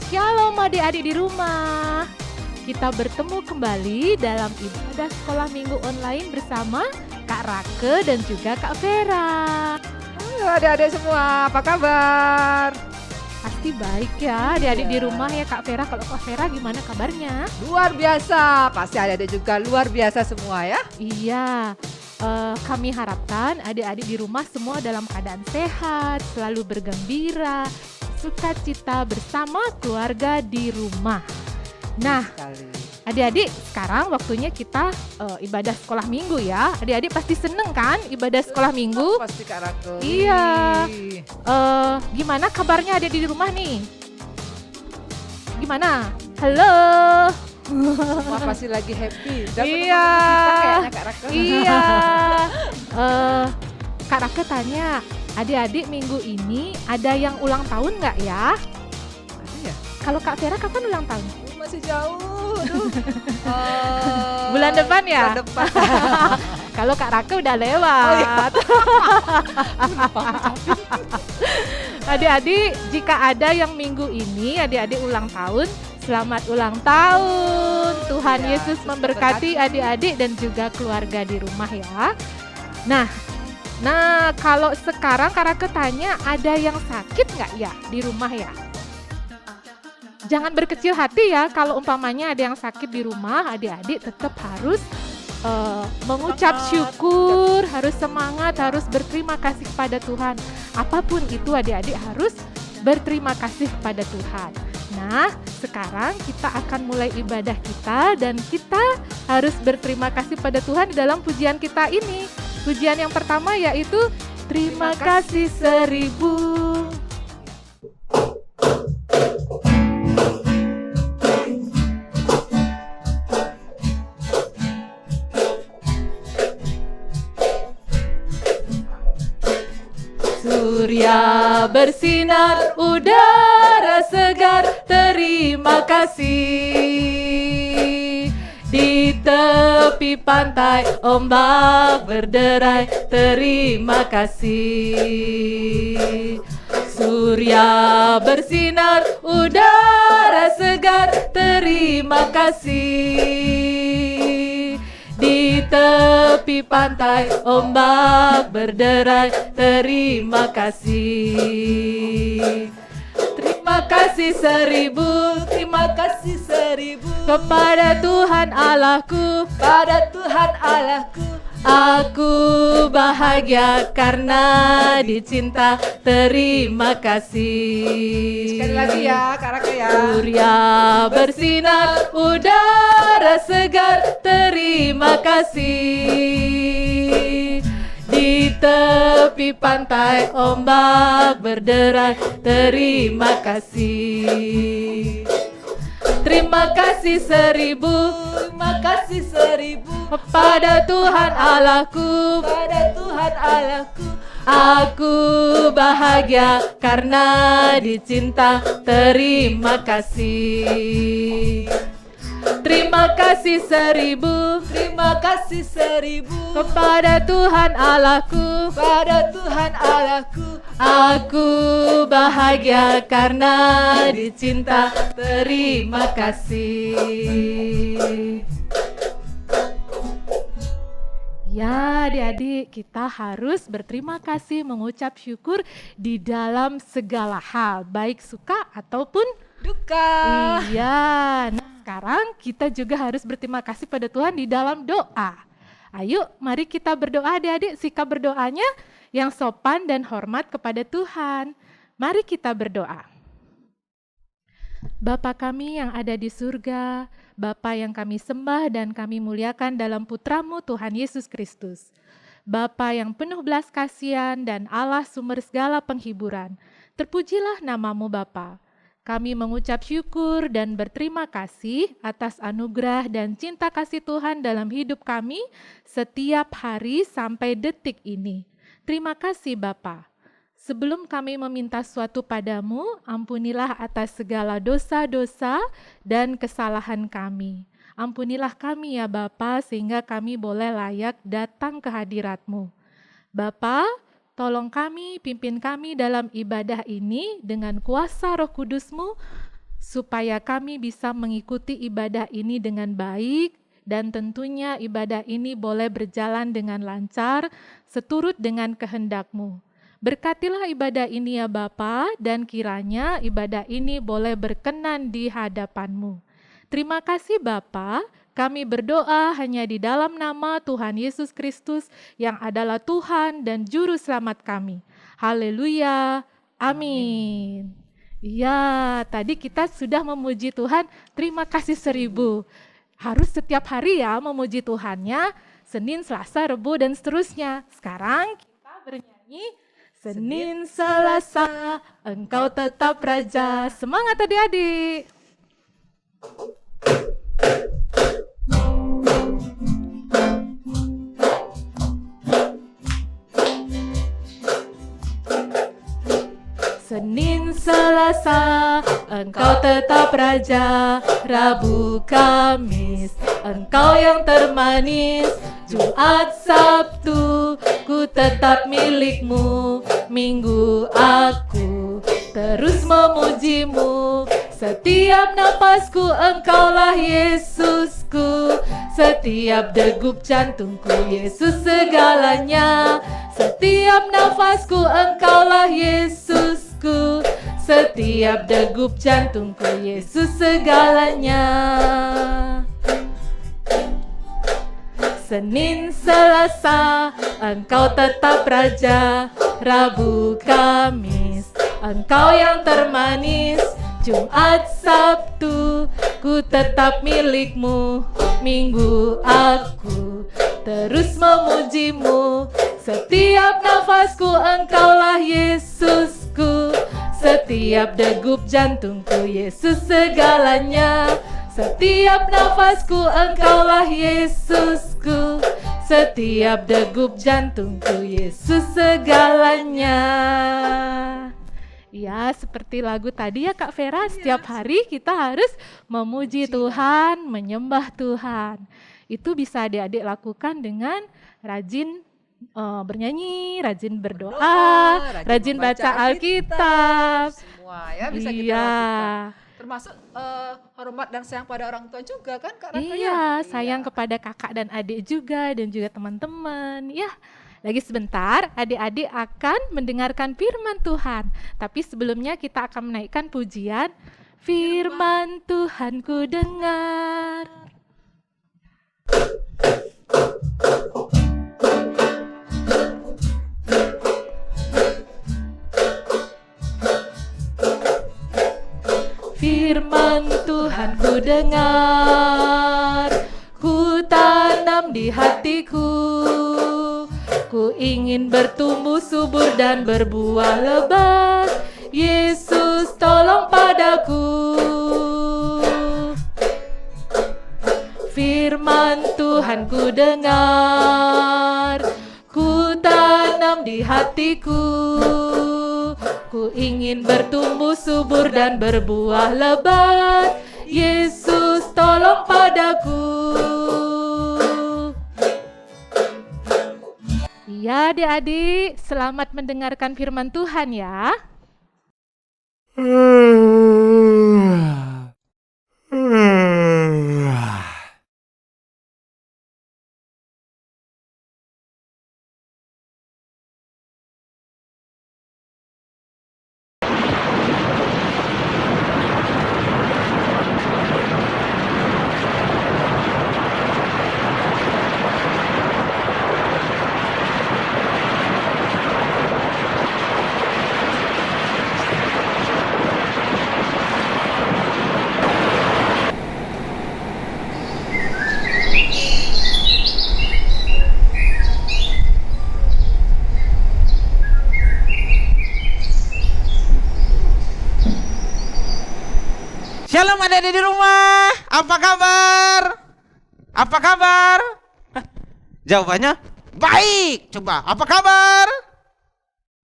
Shalom adik-adik di rumah. Kita bertemu kembali dalam ibadah sekolah minggu online bersama Kak Rake dan juga Kak Vera. Halo adik-adik semua, apa kabar? Pasti baik ya adik-adik di rumah ya Kak Vera. Kalau Kak Vera gimana kabarnya? Luar biasa, pasti adik-adik juga luar biasa semua ya. Iya, kami harapkan adik-adik di rumah semua dalam keadaan sehat, selalu bergembira, sukacita bersama keluarga di rumah. Nah, adik-adik, sekarang waktunya kita ibadah sekolah minggu ya. Adik-adik pasti seneng kan ibadah sekolah minggu? Pasti Kak Rake. Iya. Gimana kabarnya adik di rumah nih? Gimana? Halo. Wah, pasti lagi happy. Iya. Kita kayaknya Kak Rake. Iya. Kak Rake tanya, adik-adik minggu ini ada yang ulang tahun nggak ya? Ada ya? Kalau Kak Vera kapan ulang tahun? Masih jauh. Aduh. Bulan depan ya? Bulan depan. Kalau Kak Rake udah lewat. Adik-adik, jika ada yang minggu ini adik-adik ulang tahun, selamat ulang tahun. Tuhan Ya, Yesus Yesus memberkati memberkati. adik-adik dan juga keluarga di rumah ya. Nah, kalau sekarang Kak Rake tanya, ada yang sakit nggak ya di rumah ya? Jangan berkecil hati ya, kalau umpamanya ada yang sakit di rumah, adik-adik tetap harus mengucap syukur, harus semangat, harus berterima kasih kepada Tuhan. Apapun itu adik-adik harus berterima kasih kepada Tuhan. Nah, sekarang kita akan mulai ibadah kita dan kita harus berterima kasih pada Tuhan di dalam pujian kita ini. Pujian yang pertama yaitu terima kasih 1000. Surya bersinar, udara segar, terima kasih. Di tepi pantai, ombak berderai, terima kasih. Surya bersinar, udara segar, terima kasih. Di tepi pantai, ombak berderai, terima kasih. Terima kasih 1000, terima kasih 1000 kepada Tuhan Allahku, pada Tuhan Allahku. Aku bahagia karena dicinta, terima kasih. Sekali lagi ya Kak Rake ya. Surya bersinar, udara segar, terima kasih. Di tepi pantai, ombak berderai, terima kasih. Terima kasih 1000, terima kasih 1000 kepada Tuhan Allahku, pada Tuhan Allahku. Aku bahagia karena dicinta, terima kasih. Terima kasih 1000, terima kasih 1000 kepada Tuhan Allahku, pada Tuhan Allahku. Aku bahagia karena dicinta, terima kasih. Ya adik-adik, kita harus berterima kasih, mengucap syukur di dalam segala hal, baik suka ataupun Duka. iya. Nah, sekarang kita juga harus berterima kasih pada Tuhan di dalam doa. Ayo, mari kita berdoa adik-adik, sikap berdoanya yang sopan dan hormat kepada Tuhan. Mari kita berdoa. Bapa kami yang ada di surga, Bapa yang kami sembah dan kami muliakan dalam putra-Mu Tuhan Yesus Kristus. Bapa yang penuh belas kasihan dan Allah sumber segala penghiburan. Terpujilah nama-Mu Bapa. Kami mengucap syukur dan berterima kasih atas anugerah dan cinta kasih Tuhan dalam hidup kami setiap hari sampai detik ini. Terima kasih Bapa. Sebelum kami meminta sesuatu padamu, ampunilah atas segala dosa-dosa dan kesalahan kami. Ampunilah kami ya Bapa, sehingga kami boleh layak datang ke hadirat-Mu. Bapa, tolong kami, pimpin kami dalam ibadah ini dengan kuasa Roh Kudus-Mu, supaya kami bisa mengikuti ibadah ini dengan baik, dan tentunya ibadah ini boleh berjalan dengan lancar, seturut dengan kehendak-Mu. Berkatilah ibadah ini ya Bapa, dan kiranya ibadah ini boleh berkenan di hadapan-Mu. Terima kasih Bapa, kami berdoa hanya di dalam nama Tuhan Yesus Kristus yang adalah Tuhan dan Juru Selamat kami. Haleluya, amin. Ya, tadi kita sudah memuji Tuhan, terima kasih 1000. Harus setiap hari ya memuji Tuhannya, Senin, Selasa, Rebu, dan seterusnya. Sekarang kita bernyanyi, Senin, Selasa, Engkau tetap Raja. Semangat adik-adik. Senin, Selasa, Engkau tetap Raja. Rabu, Kamis, Engkau yang termanis. Jumat, Sabtu, ku tetap milik-Mu. Minggu, aku terus memuji-Mu. Setiap napasku, Engkaulah Yesusku. Setiap degup jantungku, Yesus segalanya. Setiap nafasku, Engkaulah Yesusku. Setiap degup jantungku, Yesus segalanya. Senin, Selasa, Engkau tetap Raja. Rabu, Kamis, Engkau yang termanis. Jumat, Sabtu, ku tetap milik-Mu. Minggu, aku terus memuji-Mu. Setiap nafasku, Engkaulah Yesusku. Setiap degup jantungku, Yesus segalanya. Setiap nafasku, Engkaulah Yesusku. Setiap degup jantungku, Yesus segalanya. Ya, seperti lagu tadi ya Kak Vera, setiap hari kita harus memuji Tuhan, menyembah Tuhan. Itu bisa adik-adik lakukan dengan rajin bernyanyi, rajin berdoa, rajin baca Alkitab. Semua ya bisa kita Iya. lakukan. Termasuk hormat dan sayang pada orang tua juga kan Kak Raka? Iya, sayang kepada kakak dan adik juga dan juga teman-teman. Ya, lagi sebentar adik-adik akan mendengarkan firman Tuhan. Tapi sebelumnya kita akan menaikkan pujian. Firman Tuhan ku dengar. Firman Tuhan ku dengar, ku tanam di hatiku. Ku ingin bertumbuh subur dan berbuah lebat. Yesus tolong padaku. Firman Tuhan ku dengar, ku tanam di hatiku. Ku ingin bertumbuh subur dan berbuah lebat. Yesus tolong padaku. Ya adik-adik, selamat mendengarkan firman Tuhan ya. Shalom adik-adik di rumah, apa kabar? Apa kabar? Hah, jawabannya baik. Coba, apa kabar?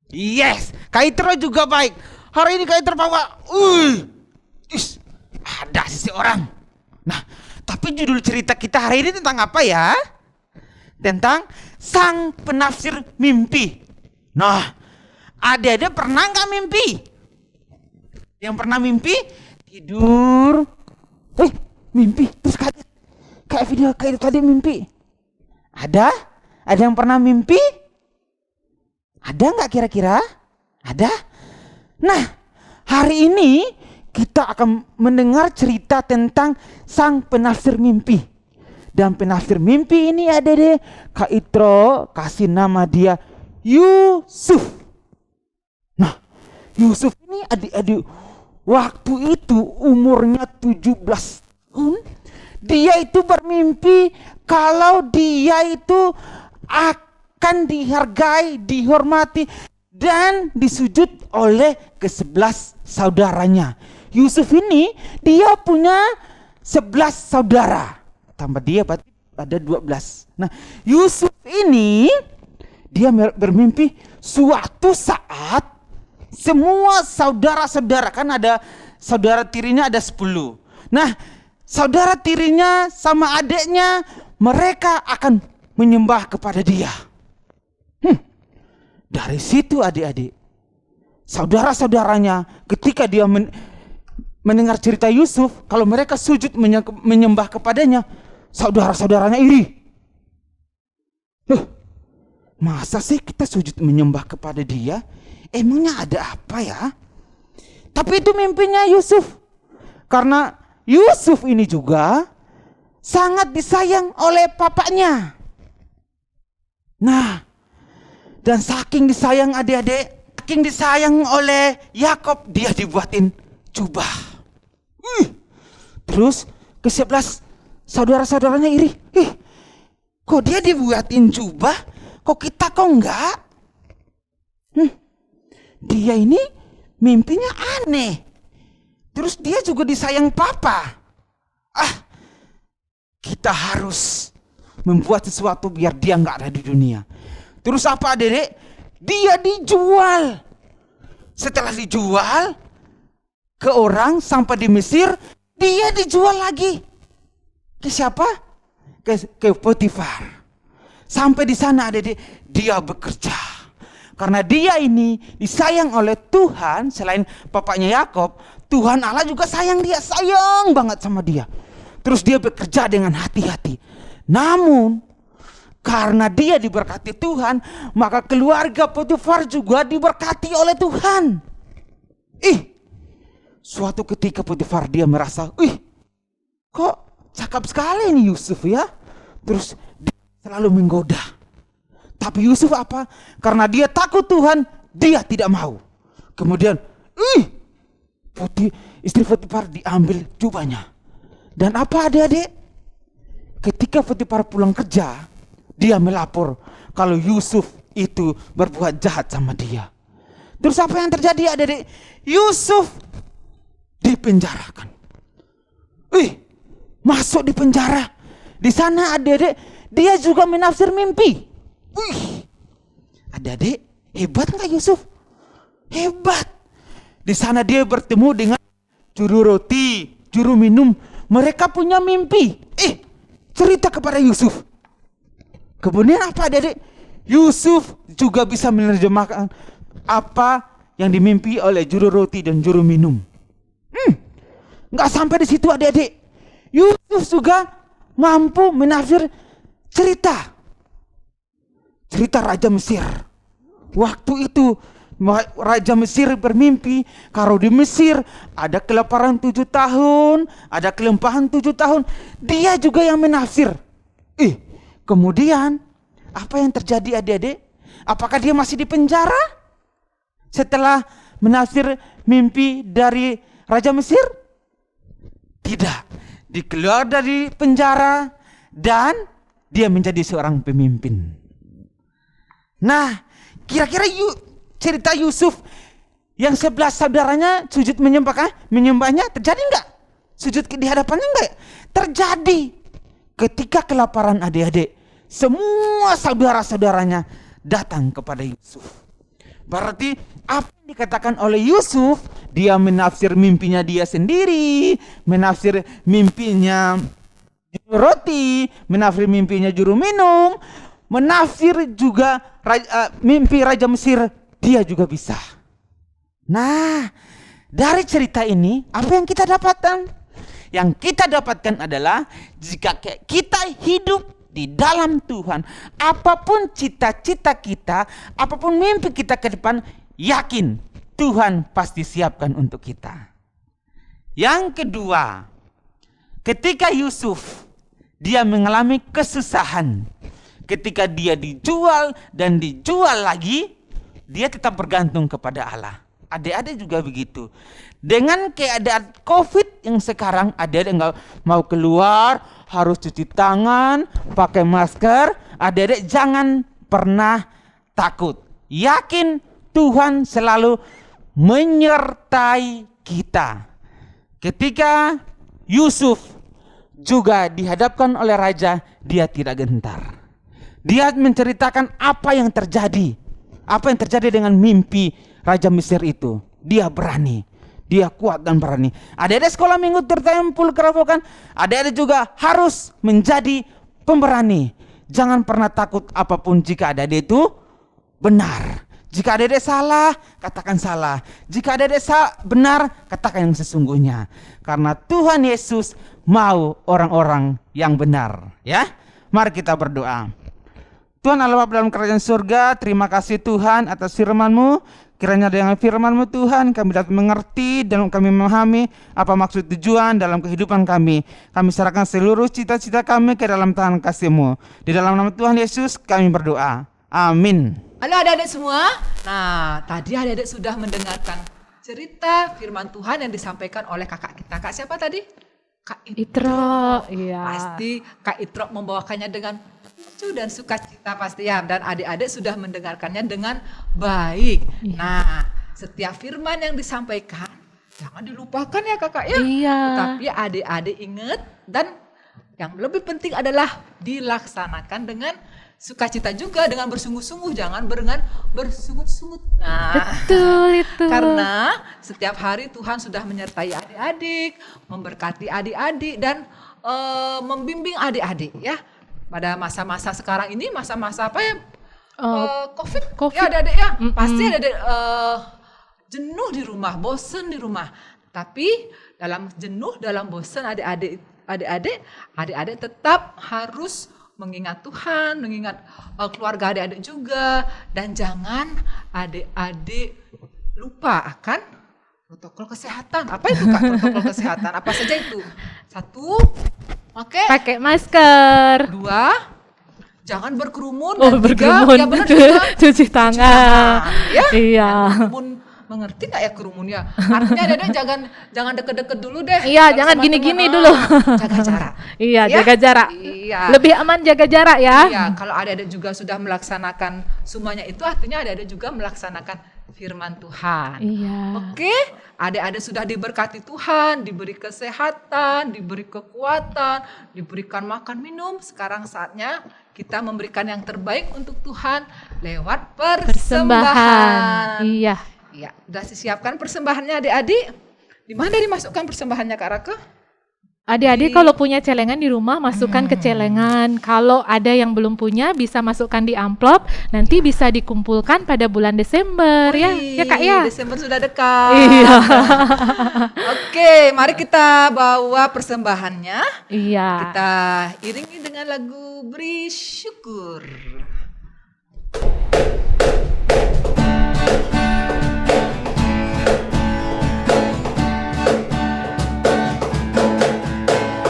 Yes, Kak Itro juga baik. Hari ini Kak Itro bawa, ada seseorang. Nah, tapi judul cerita kita hari ini tentang apa ya? Tentang sang penafsir mimpi. Nah, adik-adik pernah nggak mimpi? Yang pernah mimpi, tidur. Mimpi terus kaget. Kayak video kayak itu tadi mimpi. Ada? Ada yang pernah mimpi? Ada nggak kira-kira? Ada? Nah, hari ini kita akan mendengar cerita tentang sang penafsir mimpi. Dan penafsir mimpi ini ada deh, Kak Itro kasih nama dia Yusuf. Nah, Yusuf ini adik-adik, waktu itu umurnya 17 tahun. Dia itu bermimpi kalau dia itu akan dihargai, dihormati, dan disujud oleh ke-11 saudaranya. Yusuf ini dia punya 11 saudara. Tambah dia berarti ada 12. Nah, Yusuf ini dia bermimpi suatu saat semua saudara-saudara, kan ada saudara tirinya ada 10. Nah, saudara tirinya sama adiknya mereka akan menyembah kepada dia. Dari situ adik-adik, saudara-saudaranya ketika dia mendengar cerita Yusuf, kalau mereka sujud menyembah kepadanya, saudara-saudaranya iri. Masa sih kita sujud menyembah kepada dia? Emangnya ada apa ya? Tapi itu mimpinya Yusuf. Karena Yusuf ini juga sangat disayang oleh papanya. Nah, dan saking disayang adik-adik, saking disayang oleh Yakob, dia dibuatin jubah. Terus ke-11 saudara-saudaranya iri. Kok dia dibuatin jubah? Kok kita kok enggak? Dia ini mimpinya aneh. Terus dia juga disayang papa. Kita harus membuat sesuatu biar dia enggak ada di dunia. Terus apa adik? Dia dijual. Setelah dijual ke orang sampai di Mesir, dia dijual lagi. Ke siapa? Ke Potifar. Sampai di sana adik, dia bekerja. Karena dia ini disayang oleh Tuhan, selain papanya Yakob, Tuhan Allah juga sayang dia, sayang banget sama dia. Terus dia bekerja dengan hati-hati. Namun karena dia diberkati Tuhan, maka keluarga Potifar juga diberkati oleh Tuhan. Suatu ketika Potifar dia merasa, kok cakep sekali ini Yusuf ya. Terus dia selalu menggoda. Tapi Yusuf apa? Karena dia takut Tuhan, dia tidak mau. Kemudian, istri Potifar diambil jubahnya. Dan apa adik-adik? Ketika Potifar pulang kerja, dia melapor kalau Yusuf itu berbuat jahat sama dia. Terus apa yang terjadi adik-adik? Yusuf dipenjarakan. Masuk di penjara. Di sana adik-adik dia juga menafsir mimpi. Adik-adik, hebat nggak Yusuf? Hebat. Di sana dia bertemu dengan juru roti, juru minum. Mereka punya mimpi. Cerita kepada Yusuf. Kemudian apa adik-adik? Yusuf juga bisa menerjemahkan apa yang dimimpi oleh juru roti dan juru minum. Nggak sampai di situ adik-adik. Yusuf juga mampu menafsir cerita Raja Mesir. Waktu itu Raja Mesir bermimpi kalau di Mesir ada kelaparan 7 tahun, ada kelimpahan 7 tahun. Dia juga yang menafsir. Kemudian apa yang terjadi adik-adik? Apakah dia masih di penjara setelah menafsir mimpi dari Raja Mesir? Tidak. Dikeluar dari penjara dan dia menjadi seorang pemimpin. Nah, kira-kira cerita Yusuf yang 11 saudaranya sujud menyembahnya terjadi enggak? Sujud di hadapannya enggak? Terjadi. Ketika kelaparan adik-adik, semua saudara-saudaranya datang kepada Yusuf. Berarti apa yang dikatakan oleh Yusuf, dia menafsir mimpinya dia sendiri, menafsir mimpinya juru roti, menafsir mimpinya juru minum, menafsir juga mimpi Raja Mesir, dia juga bisa. Nah, Dari cerita ini, apa yang kita dapatkan? Yang kita dapatkan adalah jika kita hidup di dalam Tuhan, apapun cita-cita kita, apapun mimpi kita ke depan, yakin Tuhan pasti siapkan untuk kita. Yang kedua, ketika Yusuf dia mengalami kesusahan, ketika dia dijual dan dijual lagi, dia tetap bergantung kepada Allah. Adik-adik juga begitu. Dengan keadaan COVID yang sekarang, adik-adik nggak mau keluar, harus cuci tangan, pakai masker. Adik-adik jangan pernah takut. Yakin Tuhan selalu menyertai kita. Ketika Yusuf juga dihadapkan oleh raja, dia tidak gentar. Dia menceritakan apa yang terjadi. Apa yang terjadi dengan mimpi Raja Mesir itu. Dia berani. Dia kuat dan berani. Adik-adik sekolah minggu tertempul kerobokan. Adik-adik juga harus menjadi pemberani. Jangan pernah takut apapun jika adik-adik itu benar. Jika adik-adik salah, katakan salah. Jika adik-adik benar, katakan yang sesungguhnya. Karena Tuhan Yesus mau orang-orang yang benar. Ya, mari kita berdoa. Tuhan Allah Bapa dalam kerajaan surga, terima kasih Tuhan atas firman-Mu. Kiranya dengan firman-Mu Tuhan kami dapat mengerti dan kami memahami apa maksud tujuan dalam kehidupan kami. Kami serahkan seluruh cita-cita kami ke dalam tangan kasih-Mu. Di dalam nama Tuhan Yesus kami berdoa. Amin. Halo adik-adik semua. Nah, tadi adik-adik sudah mendengarkan cerita firman Tuhan yang disampaikan oleh kakak kita. Kak siapa tadi? Kak Itro, iya. Pasti Kak Itro membawakannya dengan lucu dan sukacita pasti ya. Dan adik-adik sudah mendengarkannya dengan baik. Iya. Nah, setiap firman yang disampaikan jangan dilupakan ya kakak ya. Iya. Tetapi adik-adik ingat dan yang lebih penting adalah dilaksanakan dengan sukacita juga, dengan bersungguh-sungguh, jangan dengan bersungut-sungut. Nah, Betul itu. karena setiap hari Tuhan sudah menyertai adik-adik, memberkati adik-adik dan membimbing adik-adik ya. Pada masa-masa sekarang ini, masa-masa apa ya? COVID. Ya adik-adik ya. Pasti adik-adik jenuh di rumah, bosen di rumah. Tapi dalam jenuh, dalam bosen adik-adik tetap harus mengingat Tuhan, mengingat keluarga adik-adik juga, dan jangan adik-adik lupa akan protokol kesehatan. Apa itu Kak protokol kesehatan? Apa saja itu? 1, Pakai masker. 2, jangan berkerumun. Oh, Dan 3, berkerumun. ya benar juga, Cuci tangan. ya. Iya. Kerumun, mengerti nggak ya kerumun ya? Artinya adik-adik jangan deket-deket dulu deh. Iya, Kalau jangan sama gini-gini teman. dulu. Jaga jarak. Iya, Ya? jaga jarak. Iya. Lebih aman jaga jarak ya. Iya, kalau adik-adik juga sudah melaksanakan semuanya itu artinya adik-adik juga melaksanakan firman Tuhan. Iya. Oke, adik-adik sudah diberkati Tuhan, diberi kesehatan, diberi kekuatan, diberikan makan minum. Sekarang saatnya kita memberikan yang terbaik untuk Tuhan lewat persembahan. Iya. Iya, sudah disiapkan persembahannya adik-adik. Di mana dimasukkan persembahannya Kak Raka? Adik-adik kalau punya celengan di rumah masukkan ke celengan. Kalau ada yang belum punya bisa masukkan di amplop. Nanti bisa dikumpulkan pada bulan Desember ya. Ya Kak ya. Desember sudah dekat. Iya. Oke, mari kita bawa persembahannya. Iya. Kita iringi dengan lagu Beri Syukur.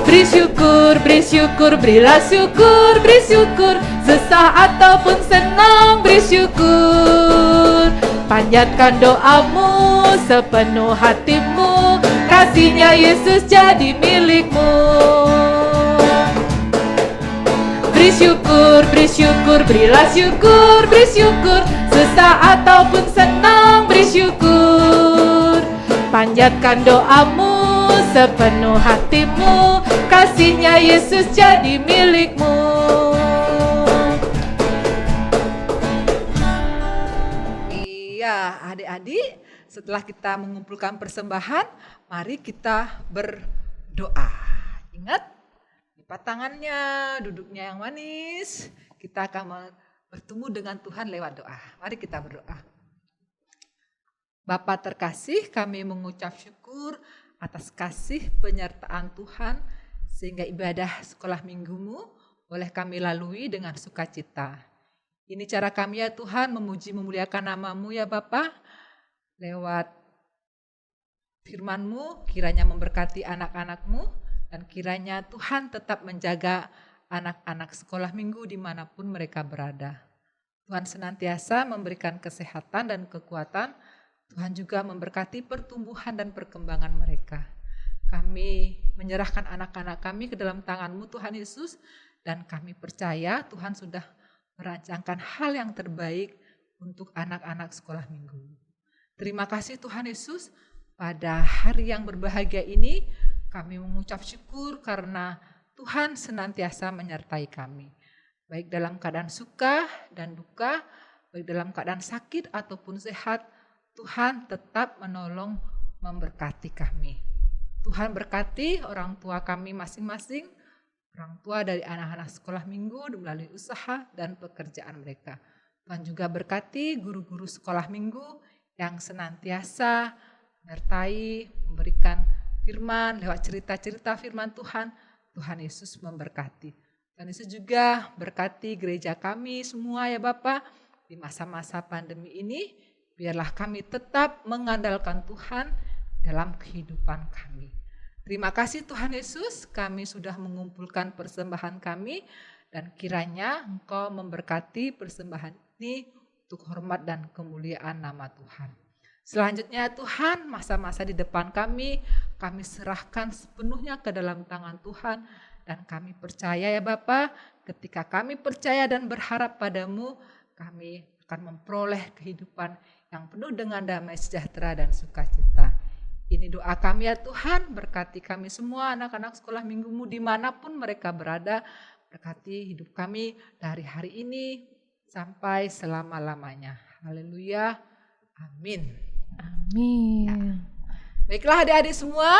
Beri syukur, berilah syukur, beri syukur. Susah ataupun senang, beri syukur. Panjatkan doamu sepenuh hatimu, kasihnya Yesus jadi milikmu. Beri syukur, berilah syukur, beri syukur. Susah ataupun senang, beri syukur. Panjatkan doamu sepenuh hatimu, kasihnya Yesus jadi milikmu. Iya, adik-adik, setelah kita mengumpulkan persembahan, mari kita berdoa. Ingat, lipat tangannya, duduknya yang manis. Kita akan bertemu dengan Tuhan lewat doa. Mari kita berdoa. Bapa terkasih, kami mengucap syukur atas kasih penyertaan Tuhan sehingga ibadah sekolah minggumu boleh kami lalui dengan sukacita. Ini cara kami ya Tuhan memuji memuliakan nama-Mu ya Bapa. Lewat firman-Mu kiranya memberkati anak-anak-Mu dan kiranya Tuhan tetap menjaga anak-anak sekolah minggu dimanapun mereka berada. Tuhan senantiasa memberikan kesehatan dan kekuatan. Tuhan juga memberkati pertumbuhan dan perkembangan mereka. Kami menyerahkan anak-anak kami ke dalam tangan-Mu Tuhan Yesus, dan kami percaya Tuhan sudah merancangkan hal yang terbaik untuk anak-anak sekolah minggu. Terima kasih Tuhan Yesus, pada hari yang berbahagia ini kami mengucap syukur karena Tuhan senantiasa menyertai kami. Baik dalam keadaan suka dan duka, baik dalam keadaan sakit ataupun sehat, Tuhan tetap menolong memberkati kami. Tuhan berkati orang tua kami masing-masing, orang tua dari anak-anak sekolah minggu melalui usaha dan pekerjaan mereka. Tuhan juga berkati guru-guru sekolah minggu yang senantiasa menyertai, memberikan firman lewat cerita-cerita firman Tuhan. Tuhan Yesus memberkati. Tuhan Yesus juga berkati gereja kami semua ya Bapak di masa-masa pandemi ini. Biarlah kami tetap mengandalkan Tuhan dalam kehidupan kami. Terima kasih Tuhan Yesus, kami sudah mengumpulkan persembahan kami dan kiranya Engkau memberkati persembahan ini untuk hormat dan kemuliaan nama Tuhan. Selanjutnya Tuhan, masa-masa di depan kami serahkan sepenuhnya ke dalam tangan Tuhan dan kami percaya ya Bapa, ketika kami percaya dan berharap padamu, kami akan memperoleh kehidupan yang penuh dengan damai sejahtera dan sukacita. Ini doa kami ya Tuhan, berkati kami semua anak-anak sekolah minggumu dimanapun mereka berada, berkati hidup kami dari hari ini sampai selama-lamanya. Haleluya, amin. Amin. Ya. Baiklah adik-adik semua,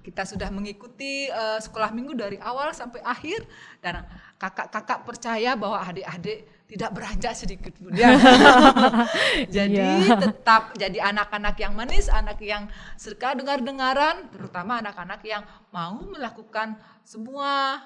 kita sudah mengikuti sekolah minggu dari awal sampai akhir dan kakak-kakak percaya bahwa adik-adik tidak beranjak sedikit pun ya. Jadi tetap jadi anak-anak yang manis, anak yang suka dengar-dengaran, terutama anak-anak yang mau melakukan semua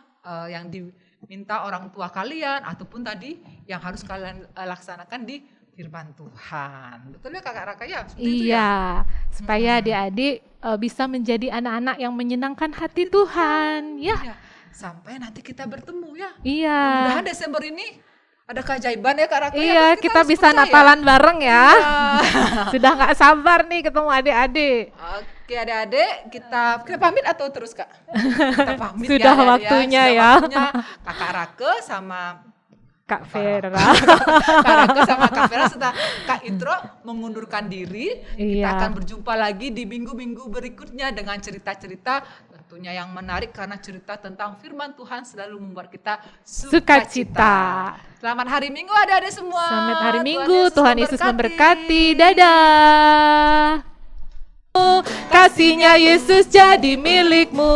yang diminta orang tua kalian ataupun tadi yang harus kalian laksanakan di firman Tuhan. Betul ya kakak Raka ya? Iya, supaya adik-adik bisa menjadi anak-anak yang menyenangkan hati Tuhan. Ya. Iya. Sampai nanti kita bertemu ya. Iya. Mudah-mudahan Desember ini ada keajaiban ya Kak Raka. Iya, kita bisa percaya. Natalan bareng ya. Iya. Sudah gak sabar nih ketemu adik-adik. Oke adik-adik, kita pamit atau terus Kak? Kita pamit Sudah ya, waktunya Sudah ya. waktunya Kakak Raka sama Kak Vera. Kak Raka sama Kak Vera serta Kak Itro mengundurkan diri. Kita Iya. akan berjumpa lagi di minggu-minggu berikutnya dengan cerita-cerita tentunya yang menarik karena cerita tentang firman Tuhan selalu membuat kita Sukacita. Selamat hari Minggu adik-adik semua. Selamat hari Minggu, Tuhan Yesus memberkati. Dadah. Kasihnya Yesus jadi milikmu.